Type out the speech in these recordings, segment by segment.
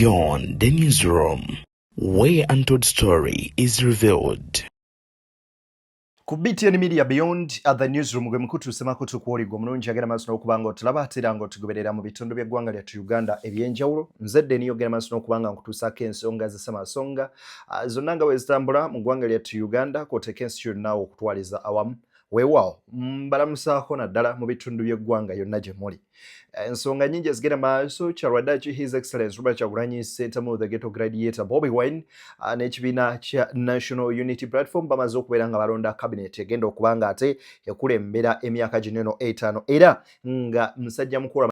Beyond the newsroom, where untold story is revealed. Ku BTN Media Beyond at the newsroom gwe mukutusema kutukuoligwa mulungi agenda maaso n'okubanga otulaba ate era ng'otugoberera mu bitundu by'eggwanga lyattu Uganda eby'enjawulo. Nzedde niyo ogenda maaso n'okubanga nkutuusaako ensonga z'essamasonga zonna nga bwe zitambula mu ggwanga lyattu Uganda kw'oteeka ensi yonna okutwaliza awamu. Weewaawo mbalamusaako naddala mu bitundu by'eggwanga yonna gye muli. Ensonga nnyingi ezigenda maaso Kyalwadaaki His Excellence Robert Kyagulanyi Ssentamu the Ghetto Gladiator Bobi Wine n'ekibiina kya National Unity Platform bamaze okubeera nga balonda cabinet egenda okubanga ate ekulembera emyaka gino eno 5 era nga musajja mukulu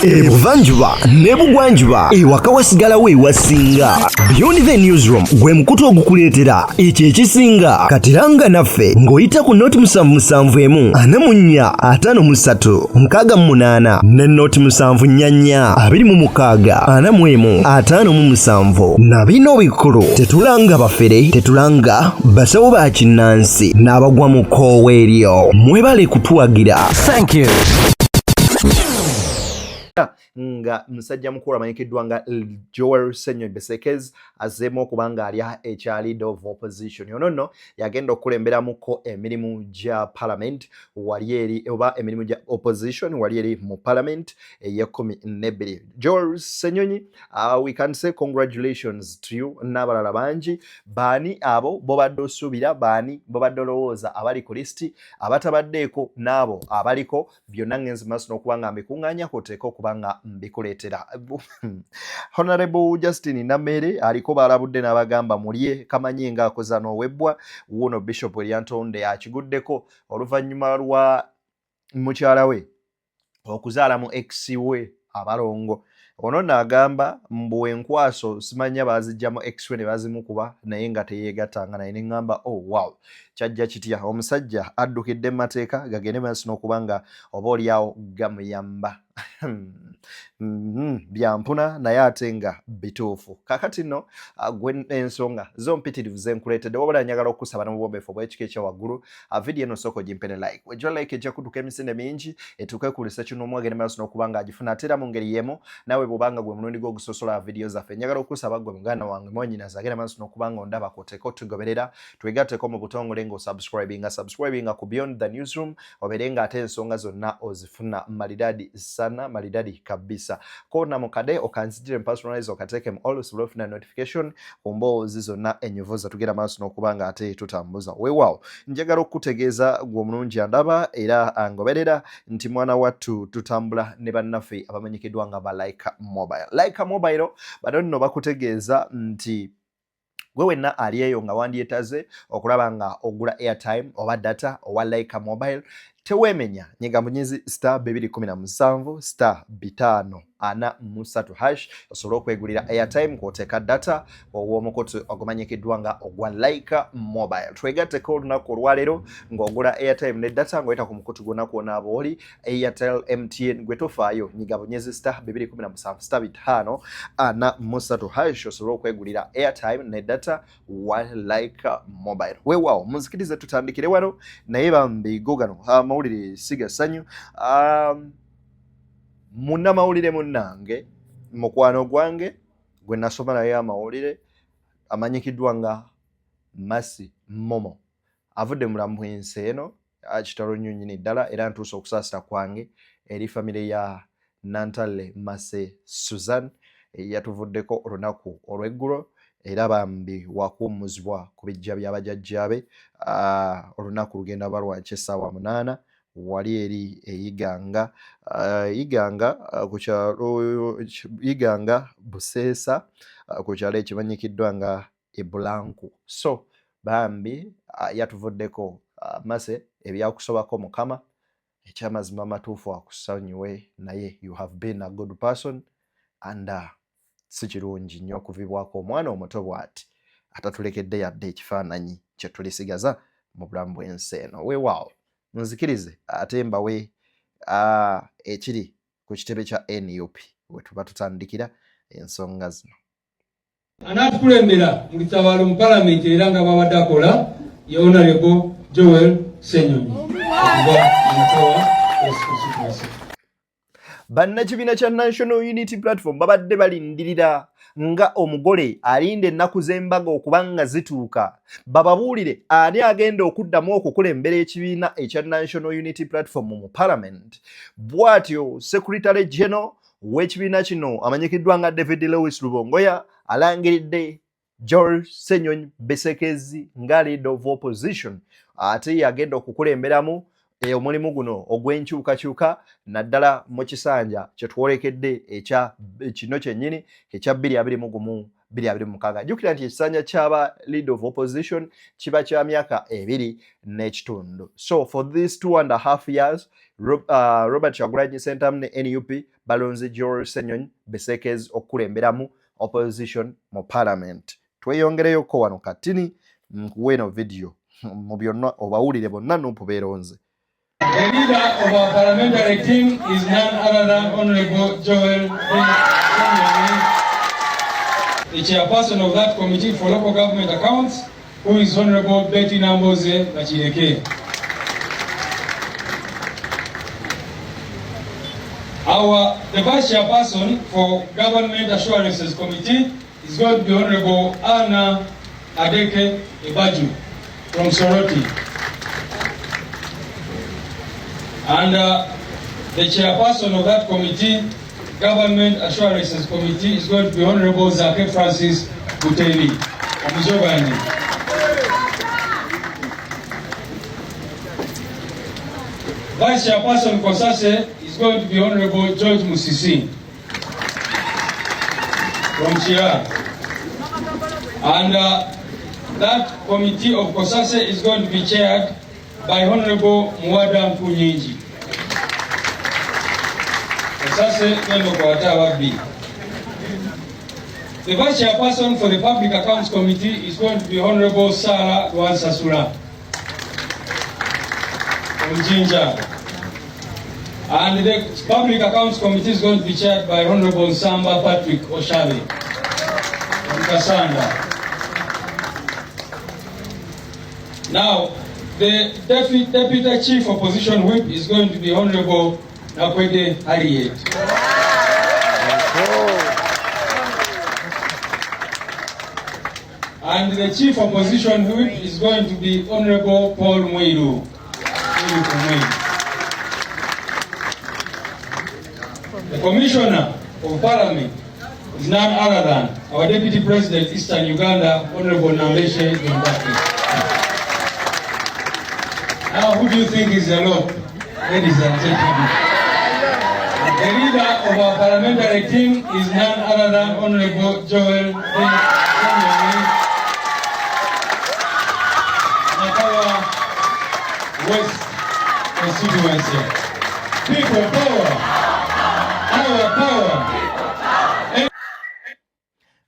Ebuvanjuba nebugwanjuba ewaka wasigalawo ewasinga. Beyond the newsroom gwe mukutu ogukuleetera ekyo ekisinga katiranga naffe ng'oyita ku noti 771 44 53 ne noti 744 26 45 na bino bikulu tetulanga bafere tetulanga basawo ba kinnansi n'abagwa mu koowe eryo mwebale kutuwagira. Thank you. nga musajja mukulu amanyikiddwa nga Joel Senyo Besekez azzeemu okubanga alya ekya leader of opposition. Ono nno yagenda okulemberamuko emirimu gya parliament wali eri oba emirimu gya opposition wali eri mu parliament eye-12. Joel Senyonyi, we can say congratulations to you n'abalala bangi. Baani abo bobadde osuubira, baani bobadde olowooza abali ku listi, abatabaddeeko n'abo abaliko, byonna ngenzi maaso n'okubanga mbikuŋŋaanya kwoteeka okubanga mbikuleetera. Honorable Justin Namere aliko balabudde n'abagamba mulye kamanyi ng'akoza n'owebbwa wuno Bishop Lyantonde akiguddeko oluvannyuma lwa mukyala we okuzaala mu ex we abalongo. Ono n'agamba mbu enkwaso simanya baazijjamu ex we ne bazimukuba naye nga teyeegattanga naye ne ŋŋamba oh wow kyajja kitya. Omusajja addukidde mu mateeka gagende maaso n'okubanga oba oliawo gamuyamba. Byampuna naye ate nga bituufu. Kakati nno gwe ensonga zompitirivu zenkuleetedde wabula njagala okusaba n'obwombeefu obw'ekika ekya waggulu vidiyo eno sooka ogimpene like. Wejja like ejja kudduka emisinde mingi etuuke ku research n'omu agende maaso n'okubanga agifuna ate era mu ngeri y'emu naawe bw'obanga gwe mulundi gw'ogusosola vidiyo zaffe njagala okusaba gwe muganda wange mwonyinaze agende maaso n'okubanga ondaba kwoteeka otugoberera twegatteko mu butongole ng'osubscribinga ku Beyond the Newsroom obeere ng'ate ensonga zonna ozifuna malidadi sana malidadi kabisa. Kona mukade okanzidire personalize okateeke mu always lofuna notification ku mboozi zonna enyuvu zatugenda maaso n'okubanga ate tutambuza. Weewaawo njagala okutegeeza gwe omulungi andaba era angoberera nti mwana wattu tutambula ne bannaffe abamanyikiddwa nga ba Laika Mobile. Laika Mobile bano nno bakutegeeza nti gwe wenna ali eyo nga wandyetaze okulaba nga ogula airtime oba data owa Laika Mobile teweemenya nyiga munyezi *217 *543# osobola okwegulira airtime kw'oteeka data ow'omukutu ogumanyikiddwa nga ogwa Laika Mobile. Twegatteko olunaku olwaleero ng'ogula airtime ne data ng'oyita ku mukutu gwonna kw'onaaba oli Airtel, MTN gwe tofaayo nyiga bunyezi *217 *543# osobola okwegulira airtime ne data wa Laika Mobile. Weewaawo muzikirize tutandikire wano naye bambi gogano amawulire siga ssanyu. Munnamawulire munnange mukwano gwange gwe nasoma naye amawulire amanyikiddwa nga Masi Momo avudde mulamu ensi eno kitalo nnyo nnyini ddala era ntuusa okusaasira kwange eri famire ya Nantale Mase Susan yatuvuddeko olunaku olw'eggulo era bambi wakuumuzibwa ku bijja by'abajjajjaabe olunaku lugenda balwa essaawa 8 wali eri eyiganga ku kyalo Iganga Buseesa ku kyalo ekimanyikiddwa nga Ebulanku. So bambi yatuvuddeko Mase ebyakusobako Mukama ekyamazima amatuufu akusonyiwe naye you have been a good person and si kirungi nnyo okuvibwako omwana omuto bw'ati atatulekedde yadde ekifaananyi kye tulisigaza mu bulamu bw'ensi eno. Weewaawo nzikirize ate mbawe ekiri ku kitebe kya NUP we tuba tutandikira ensonga zino. Anatukulembera mu lutabaalo mu palamenti era nga babadde akola ye Honorable Joel Senyonyi. Bannakibiina kya National Unity Platform babadde balindirira nga omugole alinde ennaku z'embaga okubanga zituuka bababuulire ani agenda okuddamu okukulembera ekibiina ekya National Unity Platform mu Parliament. Bw'atyo Secretary General w'ekibiina kino amanyikiddwa nga David Lewis Rubongoya alangiridde George Ssenyonyi Besekezi nga leader of opposition ate yagenda okukulemberamu omulimu guno ogw'enkyukakyuka naddala mu kisanja kye twolekedde ekya kino kyennyini ekya 2026. Jjukira nti ekisanja ky'aba leader of opposition kiba kya myaka 2 n'ekitundu. So for these 2.5 years Robert Kyagulanyi Ssentamu ne NUP balonze George Ssenyonyi Besekezi okukulemberamu opposition mu Parliament. Tweyongereyoko wano katini nkuweeno video mu byonna obawulire bonna Nuupu beeronze. The leader of our parliamentary team is none other than Honorable Joel Ssenyonyi, the chairperson of that committee for local government accounts, who is Honorable Betty Namboze Bachireke. The vice chairperson for government assurances committee is going to be Honorable Anna Adeke Ebaju from Soroti. And the chairperson of that committee, Government Assurances Committee, is going to be Honorable Zake Francis Buteli from Jobani. Vice chairperson Kosase is going to be Honorable George Musisi from Chia. And that committee of Kosase is going to be chaired by Honorable Mwada Mpunyinji. The Vice Chairperson for the Public Accounts Committee is going to be Honorable Sarah Wansasura from Jinja. And the Public Accounts Committee is going to be chaired by Honorable Samba Patrick Oshale from Kasanda. Now, the Deputy Chief Opposition Whip is going to be Honorable Nakwede Harriet. And the Chief Opposition Whip is going to be Honorable Paul Mwiru. The Commissioner of Parliament is none other than our Deputy President Eastern Uganda, Honorable Nambeshe Mbaki. Now, who do you think is the Lord? Ladies and gentlemen. The leader of our parliamentary team is none other than Honorable Joel Ssenyonyi, Nakawa West constituency. People power. Our power.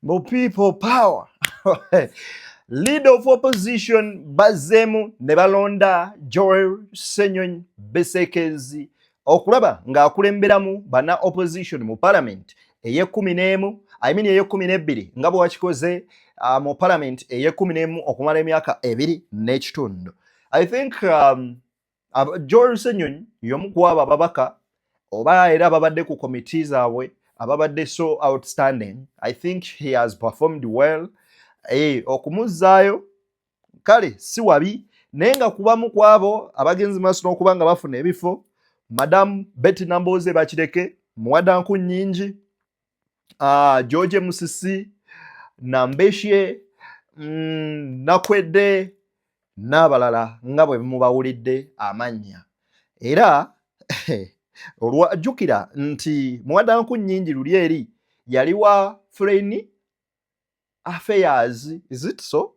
More people power. Leader of opposition bazemu ne balonda Joel Ssenyonyi Besekezi okulaba ng'akulemberamu bana opposition mu parliament eye-11 eye-12 nga bwe wakikoze mu parliament eye-11 okumala emyaka 2 n'ekitundu. I think Joel Ssenyonyi y'omu ku abo ababaka oba era ababadde ku committee zaabwe ababadde so outstanding. I think he has performed well. Okumuzzaayo kale si wabi naye nga kubamu kwabo abagenzi maaso n'okuba nga bafuna ebifo Madam Betty Namboze Bakireke, Mwadanku Nnyingi, George Musisi, Nambeshe, Nakwede n'abalala nga bwe mubawulidde amannya. Era olwajjukira nti Mwadanku Nnyingi luli eri yali wa Foreign Affairs, is it so?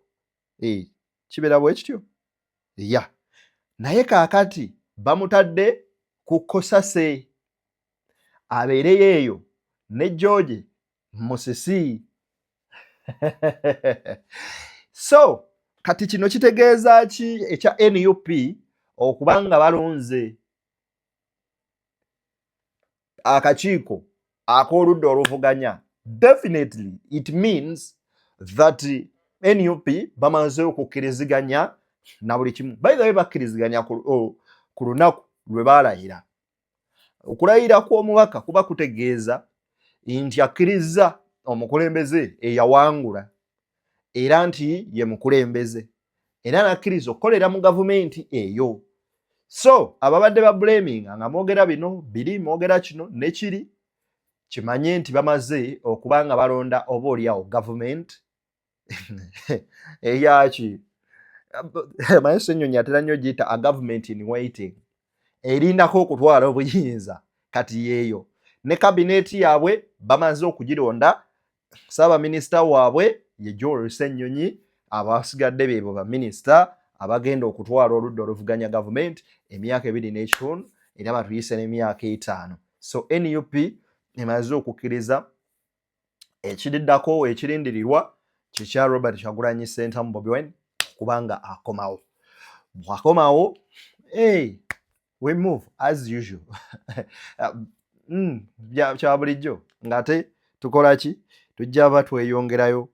Kibeera bwe kityo? Yeah. Naye kaakati bamutadde ku Kosase abeereyo eyo ne George Musisi. So kati kino kitegeeza ki ekya NUP okubanga balonze akakiiko ak'oludda oluvuganya? Definitely it means that NUP bamaze okukkiriziganya na buli kimu. By the way, bakkiriziganya ku lunaku lwe baalayira. Okulayira kw'omubaka kuba kutegeeza nti akkiriza omukulembeze eyawangula era nti ye mukulembeze era nakkiriza okukolera mu gavumenti eyo. So ababadde ba blaminga nga mwogera bino biri mwogera kino nekiri kimanye nti bamaze okuba nga balonda oba oliawo gavumenti eyaki manye Ssenyonyi atera nnyo giyita a government in waiting, erindako okutwala obuyinza kati yeeyo. Ne kabineeti yaabwe bamaze okugironda, Ssaabaminisita waabwe ye Joel Ssenyonyi, abasigadde beebo baminisita abagenda okutwala oludda oluvuganya gavumenti emyaka 2.5 era batuyise n'emyaka 5. So NUP emaze okukkiriza ekiriddako ekirindirirwa kikya Robert Kyagulanyi Ssentamu Bobi Wine kubanga akomawo. Bwakomawo, we move as usual. Kya bulijjo ngate tukola ki? Tujja batweyongerayo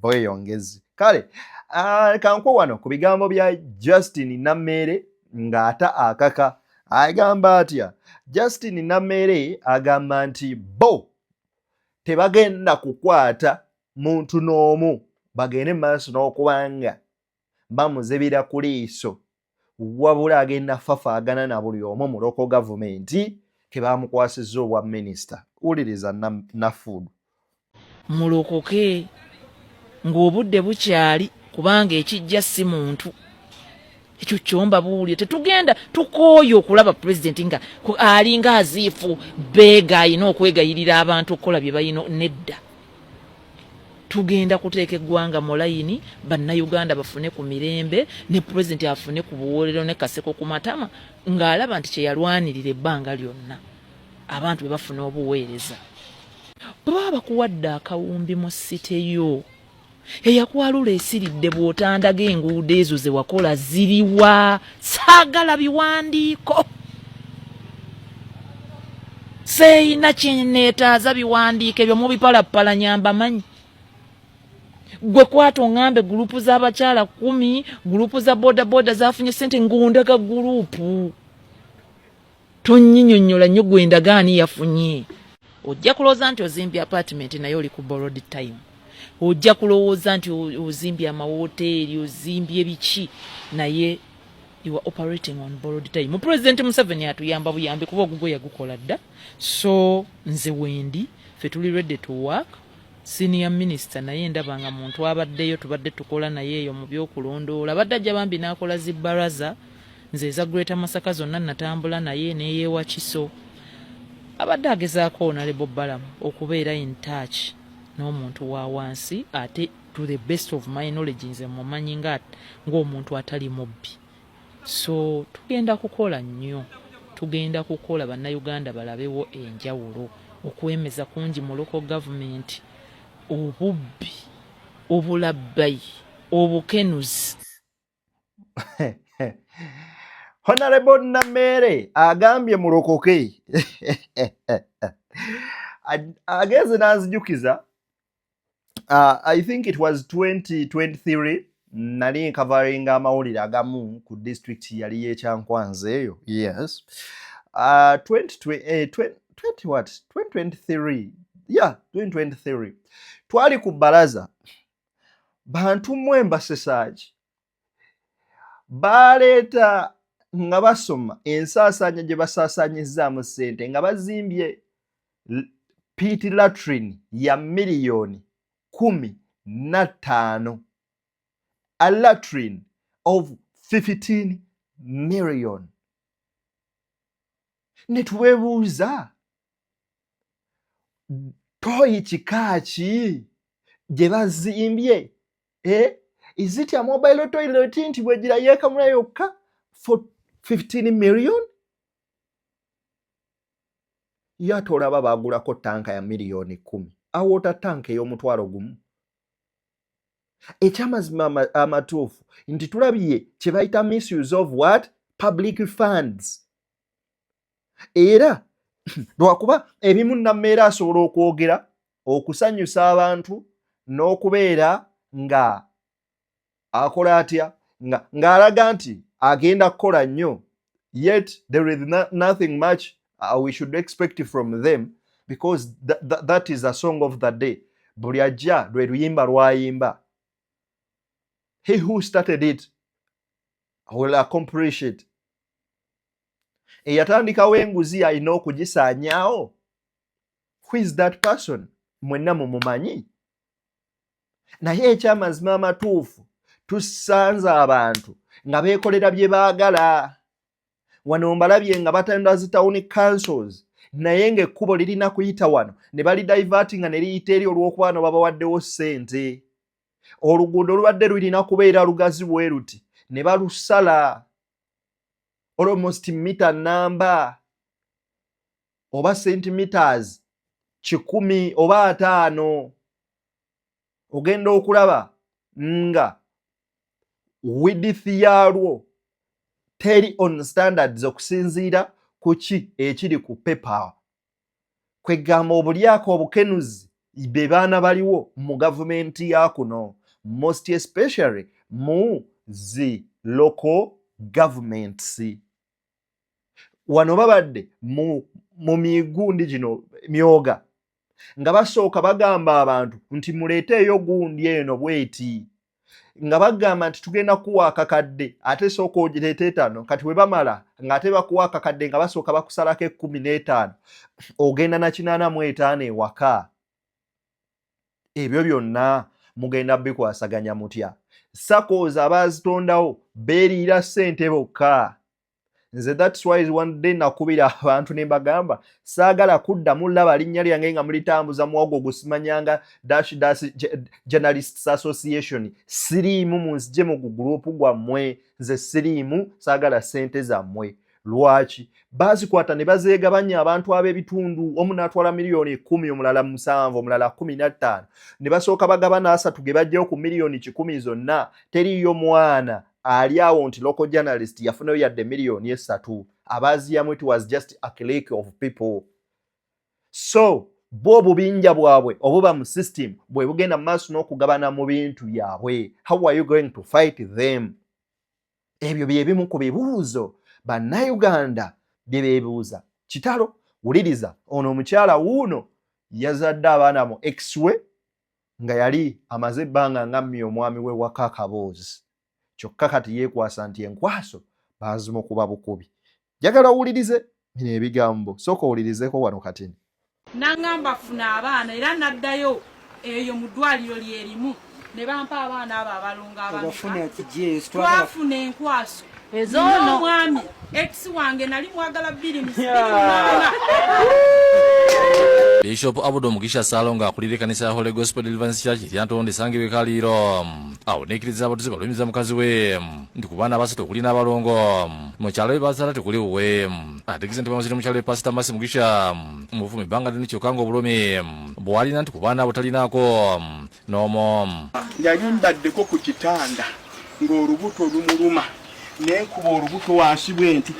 bweyongezi. Kale kankwe wano ku bigambo bya Justin Nammere ng'ata akaka agamba atya. Justin Nammere agamba nti bo tebagenda kukwata muntu n'omu bagende maaso n'okubanga bamuzibira ku liiso, wabula agenda fafaagana na buli omu mu local gavumenti ke bamukwasizza obwa minisita. Wuliriza Nafudu. Mulokoke ng'obudde bukyali kubanga ekijja si muntu. Ekyo kyomba buulire tetugenda tukooye okulaba pulezidenti nga alinga aziifu beega ayina okwegayirira abantu okukola bye bayina nedda. Tugenda kuteeka eggwanga mu layini, bannayuganda bafune ku mirembe ne pulezidenti afune ku buwoolero ne kaseko ku matama ng'alaba nti kye yalwanirira ebbanga lyonna abantu be bafuna obuweereza. Baba bakuwadde akawumbi mu siteyo eyakwalula esiridde bw'otandaga enguudo ezo ze wakola ziriwa? Saagala biwandiiko, seeyina kyeneetaaza biwandiiko ebyo mubipalapalanya mbamanyi. Gwe kwata oŋŋambe gurupu z'abakyala 10, gurupu za bodaboda zafunye ssente ng'ondaga gurupu. Tonnyinyonnyola nnyo gwe ndagaani yafunye. Ojja kulowooza nti ozimbye apartment naye oli ku borrowed time. Ojja kulowooza nti ozimbye amawoteeri, ozimbye biki naye you are operating on borrowed time. President Museveni atuyamba buyambi kuba ogugwe yagukola dda. So nze wendi ffe tuli ready to work. Senior Minister naye ndaba nga muntu abaddeyo tubadde tukola naye eyo mu by'okulondoola. Abadde ajja bambi n'akola zibbaraza, nze eza Greater Masaka zonna natambula naye n'eyeewa Kiso. Abadde agezaako Honorable Balamu okubeera in touch n'omuntu wa wansi ate to the best of my knowledge nze mumanyi ng'omuntu atali mubbi. So tugenda kukola nnyo, tugenda kukola bannayuganda balabewo enjawulo okwemeza kungi mu local government. Obubbi, obulabbayi, obukenuzi. Honorable Nammere agambye mulokoke. Ageze n'azijukiza. I think it was 2023 nali covering amawulire agamu ku district yali y'Ekyankwanzi eyo. Yes. 2023. Yeah, 2023. Twali ku balaza. Bantu mwemba sesaji. Baleeta nga basoma ensaasanya gye basaasaanyizaamu ssente nga bazimbye pit latrine ya miliyoni 15. A latrine of 15 million. Ne tuweebuuza toyi kika ki gye bazimbye? Is it a mobile toilet nti bwegira yeekamula yokka for 15 million? Yate olaba baagulako tanka ya miliyoni 10. Awota tanka ey'omutwalo gumu. Ekyamazima amatuufu nti tulabye kye bayita misuse of what? Public funds. Era lwakuba ebimu Nammere asobola okwogera okusanyusa abantu n'okubeera nga akola atya ng'alaga nti agenda kukola nnyo, yet there is nothing much we should expect from them. because that is a song of the day. Buli ajja lwe luyimba lwayimba. He who started it will accomplish it. Eyatandikawo enguzi alina okugisaanyaawo. Who is that person? Mwenna mumumanyi. Naye ekyamazima amatuufu tusanze abantu nga beekolera bye baagala. Wano mbalabye nga batandika zi town councils naye ng'ekkubo lirina kuyita wano ne bali divertinga ne liyita eri olw'okuba wano babawaddewo ssente. Oluguudo lubadde lulina kubeera lugazi bwe luti ne balusala almost meter number oba centimeters 100 oba 5. Ogenda okulaba nga width yalwo teri on standards okusinziira ku ki ekiri ku paper. Kwegamba obulyako obukenuzi be baana baliwo mu gavumenti ya kuno, most especially mu zi local governments. Wano babadde mu migundi gino myoga nga basooka bagamba abantu nti muleeteeyo gundi eno bweti, nga bagamba nti tugenda kuwa akakadde ate sooka ogireete 5, kati we bamala nga ate bakuwa akakadde nga basooka bakusalako 15, ogenda na 85 ewaka. Ebyo byonna mugenda bikwasaganya mutya? SACCOs abazitondawo beeriira ssente bokka. Nze that's why one day nakubira abantu ne bagamba saagala kuddamu laba linnya lyange nga mulitambuza muwogo gusimanyanga dash Journalists Association. Siriimu munzije mu group gwammwe, nze siriimu, saagala ssente zammwe. Lwaki? Bazikwata ne bazeegabanya abantu ab'ebitundu, omu n'atwala miliyoni 10, omulala 7, omulala 15, ne basooka bagabana 3 ge bajjayo ku miliyoni 10 zonna. Teriyo mwana ali awo nti local journalist yafunayo yadde miliyoni 3. Abaziyamu, it was just a clique of people. So bo obubinja bwabwe obuba mu system bwe bugenda mu maaso n'okugabana mu bintu byabwe. How are you going to fight them? Ebyo bye bimu ku bibuuzo Bannayuganda bye beebuuza. Kitalo, wuliriza, ono omukyala wuuno yazadde abaana mu ex-we nga yali amaze ebbanga nga mmye omwami we waka Kaboozi. Kyokka kati yeekwasa nti enkwaso baazima kuba bukubi. Njagala owulirize bino ebigambo. Sooka owulirizeko wano kati. Nangamba funa abaana era naddayo eyo mu ddwaliro lyerimu ne bampa abaana abo abalonga abafuna twafuna enkwaso ezono mwami ex wange nali mwagala 2 Bishop Abudo Mugisha Salonga akulira kanisa ya Holy Gospel Deliverance Church yantonde sangiwe kaliro awo nekiriza abatuze balumiza mukazi we ndi kubana basatu kuli n'abalongo mu kyalo bazala tukuli we ategize nti bamuzire mu kyalo Pastor Masi Mugisha muvumi banga ndi kyokango obulomi bwali nanti kubana butalinako nomo yali mbaddeko ku kitanda ng'olubuto lumuluma nenkuba olubuto wansi bwenti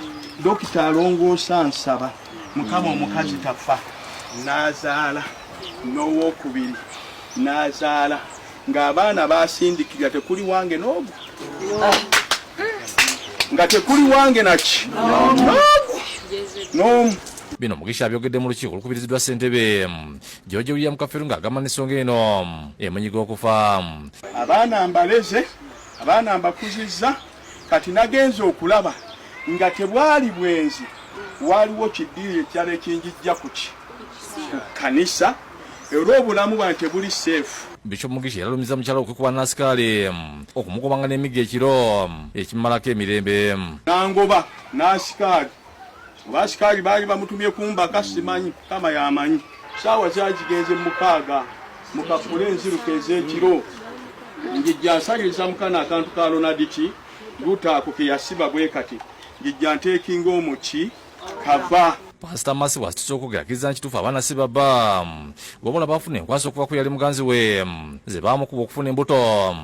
dokita alongoosa nsaba mukama omukazi tafa nazaala n'owokubiri nazaala ng'abaana basindikira tekuli wange n'ogu nga tekuli wange naki n'omu. Bino Mugisha byogedde mu lukiiko olukubiriziddwa ssentebe George William Kafeero ng'agamba n'ensonga eno emunyiga okufa. Abaana mbaleze, abaana mbakuzizza, kati nagenze okulaba nga tebwali bwenzi waliwo kiddiri ekyalo ekinjijja ku kanisa era obulamu bwange tebuli safe. Bishop Mugisha yalumiza mukyalo okwekuba n'asikaali okumugobanga n'emigga ekiro ekimalako emirembe. Nangoba n'asikaali oba asikaali baali bamutumye kumbaka simanyi kama yamanyi saawa zagigenze mukaaga mukafule enziruka ez'ekiro ngijja nsaliriza mukana akantu ka Ronadiki lutaako ke yasiba bwe kati ngijja nteekinga omuki kava. Pastor Masi wasituse okugerageza nkituufu abaana si baba wabula bafuna enkwaso okuva ku yali muganzi we ze baamukuba okufuna embuto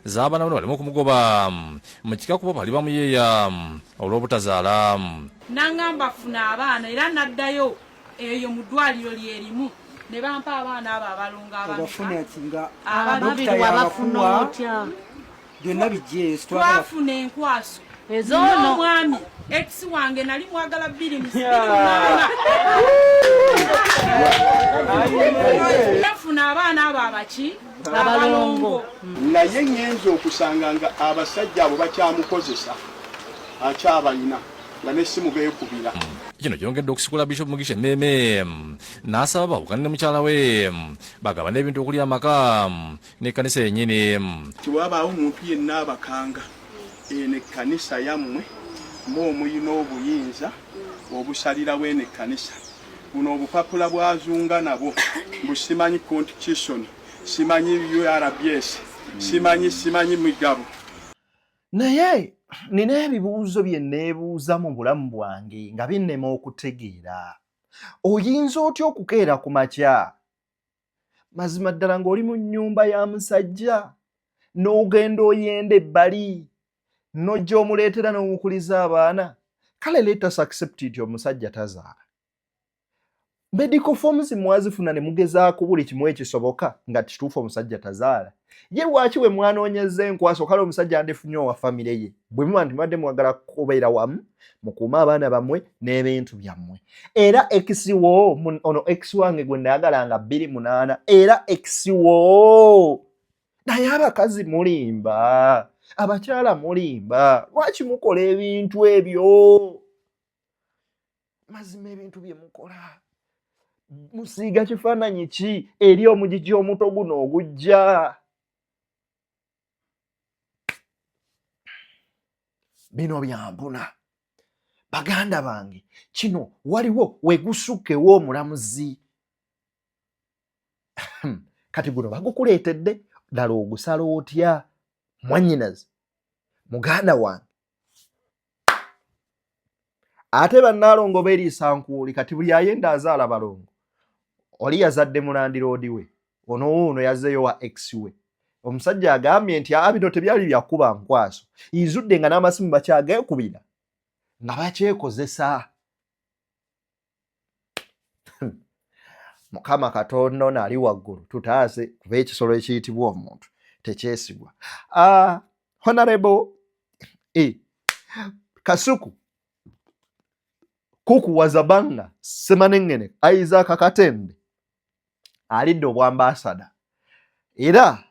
z'abaana bano baleme okumugoba mu kika kuba bali bamuyeeya olw'obutazaala. Nangamba funa abaana era naddayo eyo mu ddwaliro lyerimu ne bampa abaana abo abalonga abafuna byonna bijje twafuna enkwaso ezono mwami ex wange nali mwagala 2 Bafuna abaana abo abaki abalongo. Naye ngenza okusanga nga abasajja abo bakyamukozesa akyabalina nga n'essimu beekubira. Kino kyongedde okusikula Bishop Mugisha Meme n'asaba bawukane ne mukyala we bagabana ebintu okuli amaka n'ekkanisa yennyini. Tiwabaawo omuntu yenna abakanga eno ekkanisa yammwe mw'omuyina obuyinza obusalirawo eno ekkanisa. Buno obupapula bwazunga nabo busimanyi constitution, simanyi URBS, simanyi migabo. Naye nina ebibuuzo bye neebuuza mu bulamu bwange nga binnema okutegeera. Oyinza otya okukeera ku makya? Mazima ddala ng'oli mu nnyumba ya musajja n'ogenda oyenda ebbali n'ojja omuleetera n'omukuliza abaana. Kale let us accept nti omusajja tazaala. Medical forms mwazifuna ne mugezaako buli kimu ekisoboka nga kituufu omusajja tazaala. Ye lwaki we mwanoonyeza enkwaso kale omusajja andifunye owa famire ye? Bwe muba nti mubadde mwagala kubeera wamu mukuume abaana bammwe n'ebintu byammwe. Era ekisiwo ono ex wange gwe nayagalanga 28 era ekisiwo. Naye abakazi mulimba, abakyala mulimba. Lwaki mukola ebintu ebyo? Mazima ebintu bye mukola musiiga kifaananyi ki eri omugigi omuto guno ogujja? Bino byampuna baganda bange, kino waliwo wegusukkewo omulamuzi. Kati guno bagukuleetedde ddala ogusala otya? Mwannyinaze muganda wange. Ate bannaalongo beeriisa nkuuli kati buli ayenda azaala balongo. Oli yazadde mulandiroodi we, ono yazzeeyo wa ex we. Omusajja agambye nti bino tebyali byakuba nkwaso. Izudde nga n'amasimu bakyageekubira nga bakyekozesa. Mukama Katonda ono ali waggulu tutaase kuba ekisolo ekiyitibwa omuntu tekyesigwa. Honorable Kasuku Kuku Wazabanga Semanengene Isaac Katende alidde obwambasada. Era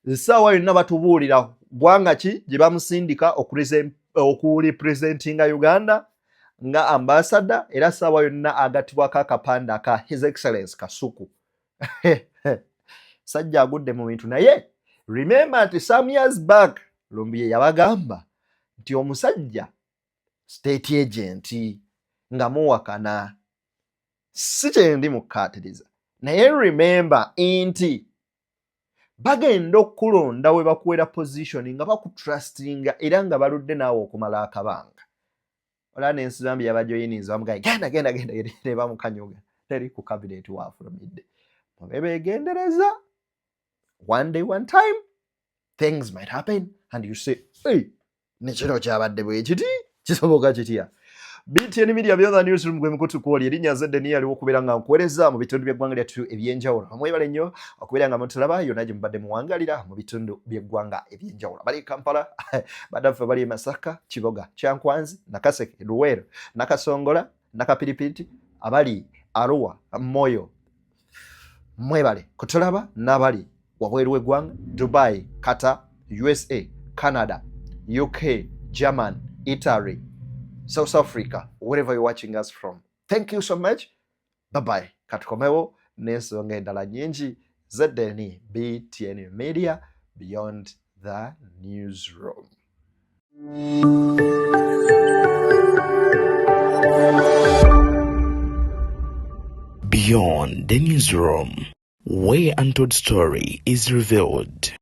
essaawa yonna batubuulira ggwanga ki gye bamusindika okurepresentinga Uganda nga ambasada, era essaawa yonna agattibwako akapande aka His Excellence Kasuku. Sajja agudde mu bintu. Naye remember nti some years back Lumbi yabagamba nti omusajja state agent nga muwakana. Si kye ndi mukkaatiriza. Naye remember nti bagenda okulonda we bakuwera position nga bakutrustinga era nga baludde naawe okumala akabanga. Olaba n'ensizambi yabajoyiniza bamugaye genda ne bamukanyuga teri ku cabinet waafulumidde. Beegendereza. One day, one time, things might happen and you say, hey, nekino kyabadde bwe kiti kisoboka kitya? BTN Media Beyond the Newsroom gwe mukutu kwoli erinnya zedde ni aliwo okubeera nga nkuweereza mu bitundu by'eggwanga lyattu eby'enjawulo. Mwebale nnyo okubeera nga mutulaba yonna gye mubadde muwangalira mu bitundu by'eggwanga eby'enjawulo. Bali Kampala, badaffe bali Masaka, Kiboga, Kyankwanzi, Nakaseke, Luweero, Nakasongola, Nakapiripiti, abali Arua, Moyo. Mwebale kutulaba n'abali wabweru w'eggwanga, Dubai, Qatar, USA, Canada, UK, German, Italy, South Africa, wherever you're watching us from. Thank you so much. Bye-bye. Katukomewo n'ensonga endala nnyingi ZDN BTN Media Beyond the Newsroom. Beyond the Newsroom, where untold story is revealed.